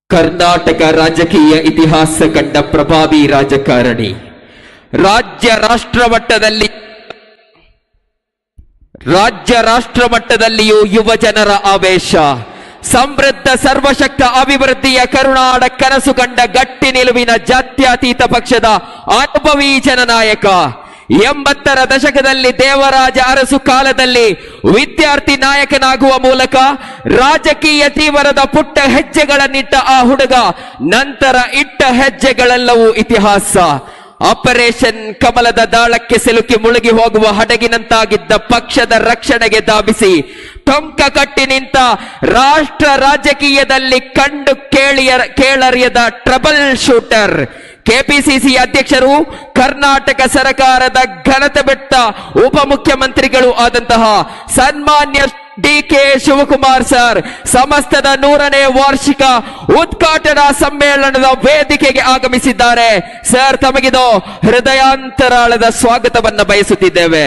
ಕರ್ನಾಟಕ ರಾಜಕೀಯ ಇತಿಹಾಸ ಕಂಡ ಪ್ರಭಾವಿ ರಾಜಕಾರಣಿ, ರಾಜ್ಯ ರಾಷ್ಟ್ರ ಮಟ್ಟದಲ್ಲಿಯೂ ಯುವ ಜನರ ಆವೇಶ, ಸಮೃದ್ಧ ಸರ್ವಶಕ್ತ ಅಭಿವೃದ್ಧಿಯ ಕರುನಾಡ ಕನಸು ಕಂಡ ಗಟ್ಟಿ ನಿಲುವಿನ ಜಾತ್ಯತೀತ ಪಕ್ಷದ ಅನುಭವಿ ಜನನಾಯಕ. 80ರ ದಶಕದಲ್ಲಿ ದೇವರಾಜ ಅರಸು ಕಾಲದಲ್ಲಿ ವಿದ್ಯಾರ್ಥಿ ನಾಯಕನಾಗುವ ಮೂಲಕ ರಾಜಕೀಯ ಜೀವನದ ಪುಟ್ಟ ಹೆಜ್ಜೆಗಳನ್ನಿಟ್ಟ ಆ ಹುಡುಗ ನಂತರ ಇಟ್ಟ ಹೆಜ್ಜೆಗಳೆಲ್ಲವೂ ಇತಿಹಾಸ. ಆಪರೇಷನ್ ಕಮಲದ ದಾಳಕ್ಕೆ ಸಿಲುಕಿ ಮುಳುಗಿ ಹೋಗುವ ಹಡಗಿನಂತಾಗಿದ್ದ ಪಕ್ಷದ ರಕ್ಷಣೆಗೆ ಧಾವಿಸಿ ಟೊಂಕ ಕಟ್ಟಿ ನಿಂತ ರಾಷ್ಟ್ರ ರಾಜಕೀಯದಲ್ಲಿ ಕಂಡು ಕೇಳರಿಯದ ಟ್ರಬಲ್ ಶೂಟರ್, ಕೆಪಿಸಿಸಿ ಅಧ್ಯಕ್ಷರು, ಕರ್ನಾಟಕ ಸರ್ಕಾರದ ಘನತೆ ಬೆಟ್ಟ ಉಪಮುಖ್ಯಮಂತ್ರಿಗಳು ಆದಂತಹ ಸನ್ಮಾನ್ಯ ಡಿಕೆ ಶಿವಕುಮಾರ್ ಸರ್ ಸಮಸ್ತದ 100ನೇ ವಾರ್ಷಿಕ ಉದ್ಘಾಟನಾ ಸಮ್ಮೇಳನದ ವೇದಿಕೆಗೆ ಆಗಮಿಸಿದ್ದಾರೆ. ಸರ್, ತಮಗಿದು ಹೃದಯಾಂತರಾಳದ ಸ್ವಾಗತವನ್ನ ಬಯಸುತ್ತಿದ್ದೇವೆ.